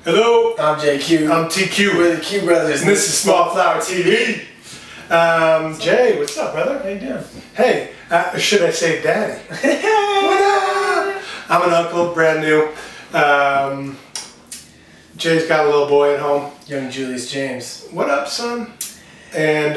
Hello, I'm JQ. I'm TQ. We're the Q Brothers, and this is Small Flower TV. Jay, what's up, brother? How you doing? Hey, should I say daddy? What up? I'm an uncle, brand new. Jay's got a little boy at home. Young Julius James. What up, son? And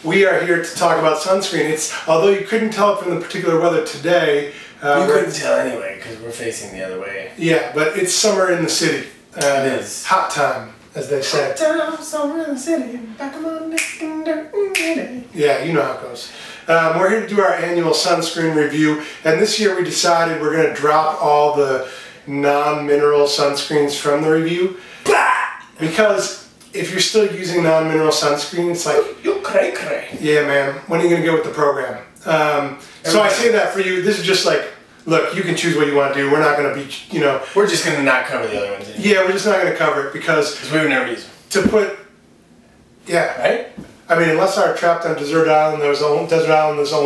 we are here to talk about sunscreen. Although you couldn't tell it from the particular weather today. You couldn't tell anyway because we're facing the other way. Yeah, but it's summer in the city. It is. Hot time, as they say. Hot time, summer in the city. Back on my neck and dirt. Yeah, you know how it goes. We're here to do our annual sunscreen review, and this year we decided we're going to drop all the non-mineral sunscreens from the review. Because if you're still using non-mineral sunscreen, it's like... You cray cray. Yeah, man. When are you going to get with the program? So I say that for you. This is just like, look, you can choose what you want to do. We're not going to be, you know... We're just going to not cover the other ones anymore. Yeah, we're just not going to cover it because... we would never use them. To put... Yeah. Right? I mean, unless I were trapped on desert island, was the only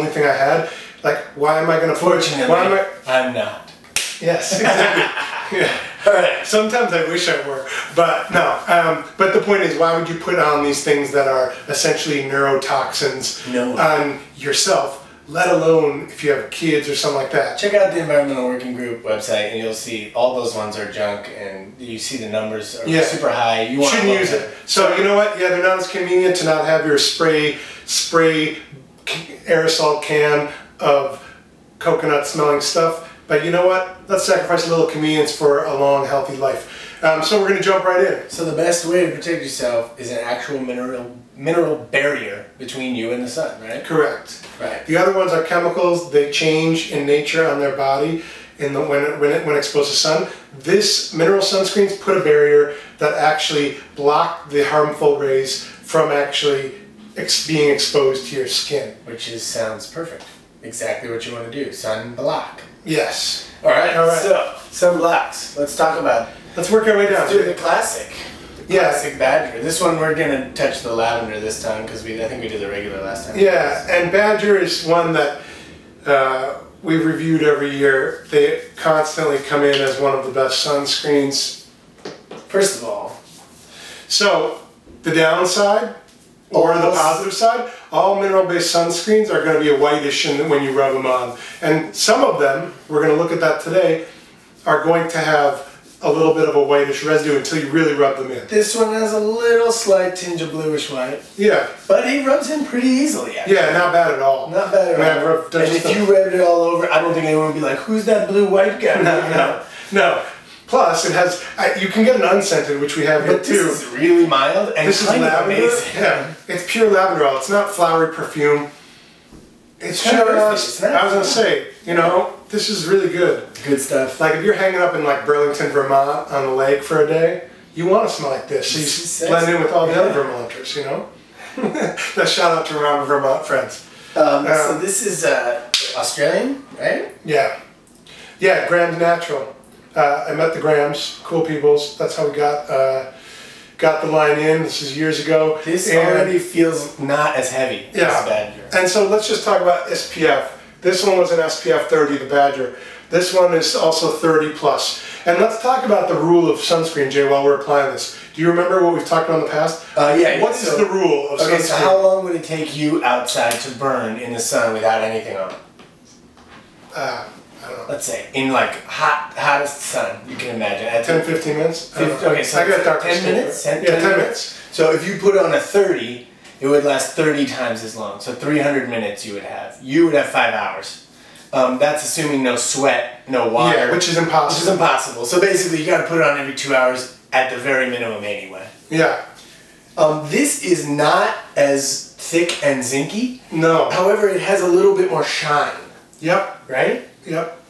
thing I had. Like, why am I going to put... Fortunately, why am I'm not. Yes, exactly. Yeah. All right. Sometimes I wish I were, but no. But the point is, why would you put on these things that are essentially neurotoxins on yourself? Let alone if you have kids or something like that. Check out the Environmental Working Group website and you'll see all those ones are junk and you see the numbers are super high. You shouldn't use it. So you know what? Yeah, they're not as convenient to not have your spray aerosol can of coconut smelling stuff. But you know what? Let's sacrifice a little convenience for a long, healthy life. So we're going to jump right in. So the best way to protect yourself is an actual mineral barrier between you and the sun, right? Correct. Right. The other ones are chemicals. They change in nature on their body when exposed to sun. This mineral sunscreens put a barrier that actually block the harmful rays from actually being exposed to your skin. Which sounds perfect. Exactly what you want to do. Sunblock. Yes. All right. So sunblocks. Let's talk about. Let's work our way down. Let's do the classic. Classic Badger. This one we're gonna touch the lavender this time because I think we did the regular last time. Yeah, and Badger is one that we've reviewed every year. They constantly come in as one of the best sunscreens. First of all, so the downside or the positive side, all mineral-based sunscreens are going to be a whitish when you rub them on, and some of them, we're going to look at that today, are going to have a little bit of a whitish residue until you really rub them in. This one has a little slight tinge of bluish white. Yeah. But he rubs in pretty easily, actually. Yeah, not bad at all. Not bad at all. And if you rubbed it all over, I don't think anyone would be like, who's that blue-white guy? No. Plus, it has, you can get an unscented, which we have here too. This is really mild and this kind is of amazing. Yeah, it's pure lavender oil. It's not flowery perfume. It's just, I was going to say, you know, this is really good. Good stuff. Like if you're hanging up in like Burlington, Vermont on the lake for a day, you want to smell like this. So you blend in with all the other Vermonters, you know? That's shout out to our Vermont friends. So this is Australian, right? Yeah. Yeah, Grams Natural. I met the Grams, cool peoples. That's how we got the line in. This is years ago. This already feels not as heavy as Badger. And so let's just talk about SPF. This one was an SPF 30, the Badger. This one is also 30 plus. And let's talk about the rule of sunscreen, Jay, while we're applying this. Do you remember what we've talked about in the past? Yeah. What is the rule of sunscreen? Okay, so how long would it take you outside to burn in the sun without anything on? I don't know. Let's say in like hottest sun you can imagine. At 10-15 minutes? Okay, so I got darker 10 minutes? 10 minutes. So if you put on a 30, it would last 30 times as long. So 300 minutes you would have. You would have 5 hours. That's assuming no sweat, no water. Yeah, which is impossible. Which is impossible. So basically you got to put it on every 2 hours at the very minimum anyway. Yeah. This is not as thick and zinky. No. However, it has a little bit more shine. Yep. Right? Yep.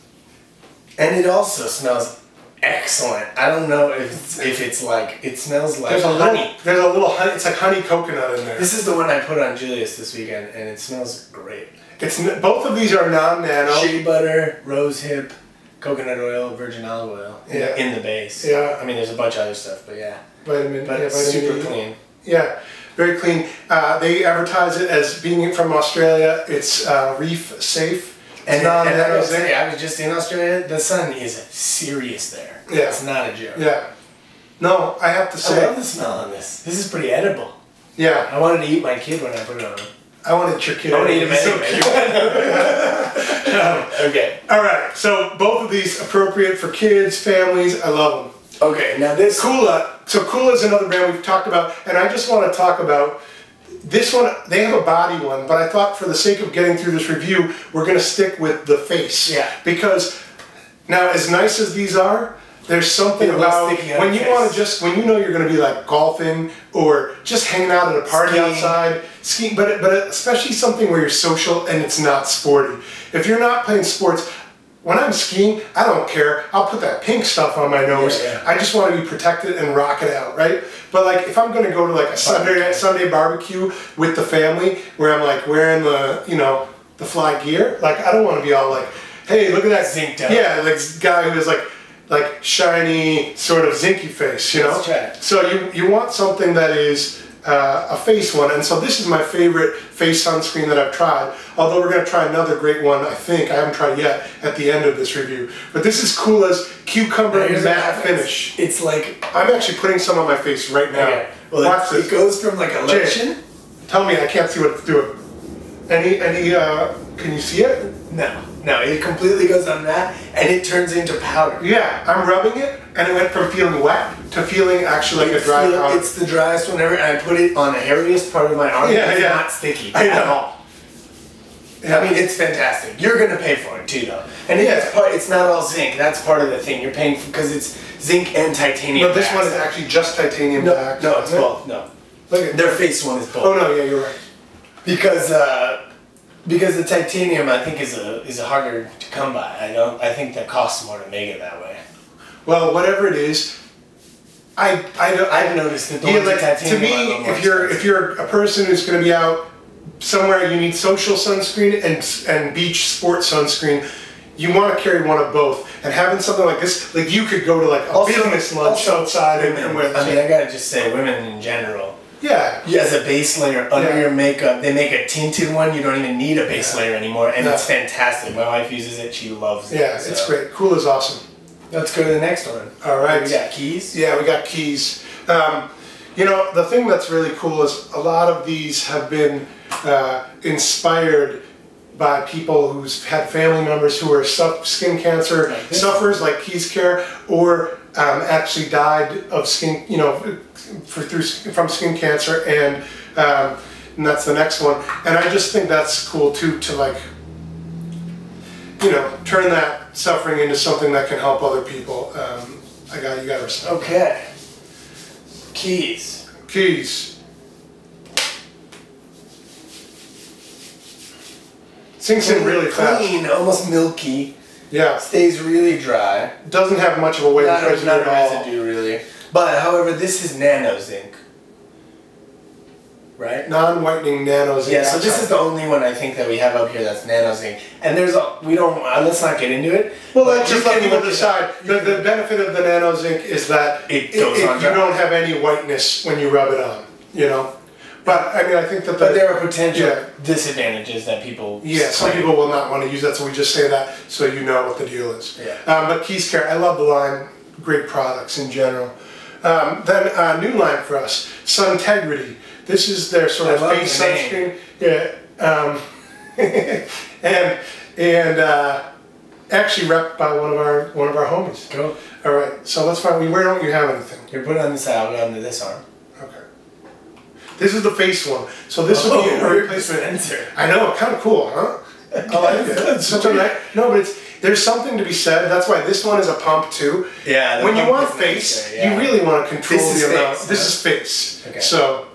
And it also smells excellent. I don't know if it's like, it smells like honey. There's a little honey, it's like honey coconut in there. This is the one I put on Julius this weekend and it smells great. Both of these are non-nano. Shea butter, rose hip, coconut oil, virgin olive oil in the base. Yeah. I mean, there's a bunch of other stuff, but yeah. Vitamin super E. clean. Yeah, very clean. They advertise it as being from Australia. It's reef safe. And I was just in Australia. The sun is serious there. Yeah. It's not a joke. Yeah. No, I have to I say. love the smell on this. This is pretty edible. Yeah. I wanted to eat my kid when I put it on. I want to eat your kid. I want to eat him He's so anyway. Okay. All right. So both of these appropriate for kids, families. I love them. Okay. Now this Coola. So Coola is another brand we've talked about, and I just want to talk about this one. They have a body one, but I thought for the sake of getting through this review, we're going to stick with the face. Yeah. Because now, as nice as these are, there's something about when you want to just, when you know you're going to be like golfing or just hanging out at a party outside, skiing, but especially something where you're social and it's not sporty. If you're not playing sports, when I'm skiing, I don't care. I'll put that pink stuff on my nose. Yeah. I just want to be protected and rock it out, right? But like if I'm going to go to like a Sunday barbecue with the family where I'm like wearing the, you know, the fly gear, like I don't want to be all like, hey, look at that zinked up. Yeah, like guy who is like shiny, sort of zinky face, you know? So you want something that is a face one, and so this is my favorite face sunscreen that I've tried, although we're going to try another great one, I think, I haven't tried yet, at the end of this review. But this is Coola's Cucumber Matte Finish. It's like... I'm actually putting some on my face right now. Okay. Well, watch this. It goes from like a lotion... Tell me, I can't see what it's doing. Can you see it? No, it completely goes on that, and it turns into powder. Yeah, I'm rubbing it, and it went from feeling wet to feeling actually like a dry powder. It's the driest one ever, and I put it on the hairiest part of my arm. It's not sticky at all. Yeah. I mean, it's fantastic. You're going to pay for it too, though. And it's not all zinc. That's part of the thing. You're paying for because it's zinc and titanium. But this one is actually just titanium back. No, it's both. No. Look at their face one is both. Oh no, yeah, you're right. Because the titanium, I think, is a harder to come by. I think that costs more to make it that way. Well, whatever it is, I've noticed that the ones with titanium to me, if you're a person who's going to be out somewhere, you need social sunscreen and beach sports sunscreen. You want to carry one of both, and having something like this, like you could go to like a business lunch outside and wear this. I mean, I gotta just say, women in general. Yeah. As a base layer under your makeup, they make a tinted one. You don't even need a base layer anymore, and it's fantastic. My wife uses it; she loves it. Yeah, it's great. Coola's awesome. Let's go to the next one. All right. We got keys. Yeah, we got keys. You know, the thing that's really cool is a lot of these have been inspired by people who's had family members who are skin cancer sufferers, like Keys Care, or actually died of skin, you know, from skin cancer, and that's the next one. And I just think that's cool too, to like, you know, turn that suffering into something that can help other people. You got to respect. Okay. Keys. Keys. Sinks in really clean, fast. almost milky. Yeah. Stays really dry. Doesn't have much of a weight residue at all. Residue really. But however, this is nano zinc. Right? Non-whitening nano zinc. Yeah, so this is the only one I think that we have up here that's nano zinc. And there's let's not get into it. Well, let's just let people decide. The benefit of the nano zinc is that it goes on you don't have any whiteness when you rub it on, you know? But I mean, I think that there are potential disadvantages that people some people will not want to use that, so we just say that so you know what the deal is. Yeah. But Keys Care, I love the line. Great products in general. Then a new line for us, Suntegrity. This is their sort of face sunscreen. Yeah. and actually repped by one of our homies. Cool. All right. So let's find. Where don't you have anything? You're putting on this side. I'll put on this arm. Okay. This is the face one. So this will be a replacement. I know, kind of cool, huh? I like it. Such a nice, no, but there's something to be said. That's why this one is a pump too. Yeah. When you want face, you really want to control the amount. This is face. Okay. So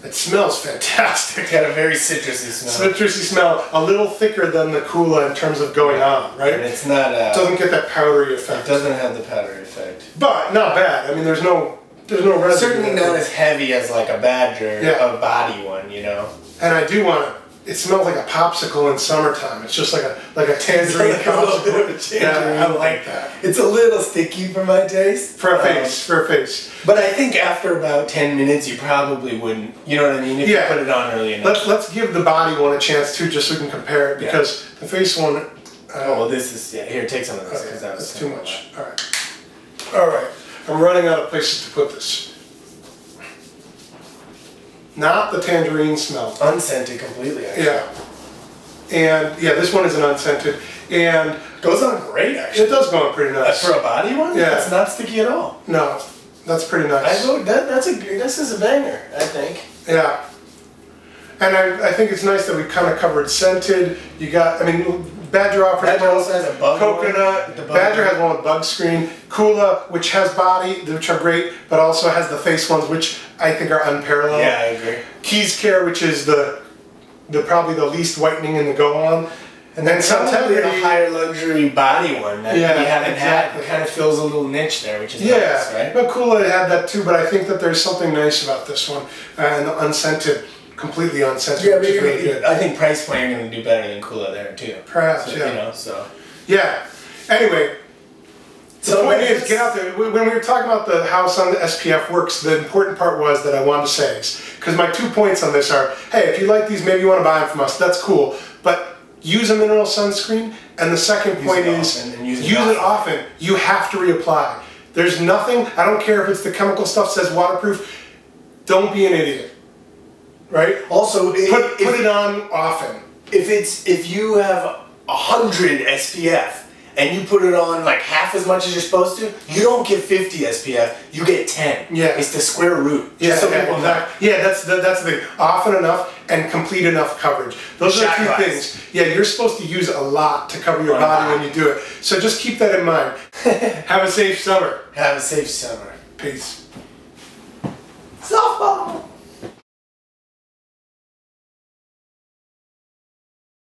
it smells fantastic. It's got a very citrusy smell. Citrusy smell, a little thicker than the Coola in terms of going on, right? And it's not. It doesn't get that powdery effect. It doesn't have the powdery effect. But not bad. I mean, there's no residue. Certainly not as heavy as like a Badger, a body one, you know. And I do want to. It smells like a popsicle in summertime. It's just like a tangerine popsicle. Yeah, I like that. It's a little sticky for my taste. For a face. But I think after about 10 minutes, you probably wouldn't. You know what I mean? If you put it on early enough. Let's give the body one a chance too, just so we can compare it, because the face one, Oh, well, this is, yeah, here, take some of this. Okay, that's too much. That. All right. I'm running out of places to put this. Not the tangerine smell. Unscented completely, actually. Yeah. And, yeah, this one is an unscented. And goes on great, actually. It does go on pretty nice. For a body one? Yeah. It's not sticky at all. No, that's pretty nice. This is a banger, I think. Yeah. And I think it's nice that we kind of covered scented. You got, I mean, Badger offers also has a bug coconut. Badger has one with bug screen. Coola, which has body, which are great, but also has the face ones, which I think are unparalleled. Yeah, I agree. Keys Care, which is the probably the least whitening in the go on. And then Suntegrity, a higher luxury body one that we haven't had. It kind of fills a little niche there, which is nice, right? But Coola had that too, but I think that there's something nice about this one. And the unscented, completely unscented, yeah, which is really good. I think price point you're going to do better than Coola there too. Perhaps, so, yeah. You know, so. Yeah. Anyway, the point is, get out there. When we were talking about how some of the SPF works, the important part was that I wanted to say is, because my 2 points on this are, hey, if you like these, maybe you want to buy them from us, that's cool. But use a mineral sunscreen, and the second point is use it often. You have to reapply. There's nothing, I don't care if it's the chemical stuff says waterproof, don't be an idiot, right? Also, put it on often. If you have 100 SPF and you put it on like half as much as you're supposed to, you don't get 50 SPF, you get 10. Yeah. It's the square root. Just so people know. Yeah, that's the thing. Often enough and complete enough coverage. Those are two things. Yeah, you're supposed to use a lot to cover your body when you do it. So just keep that in mind. Have a safe summer. Have a safe summer. Peace. Softball!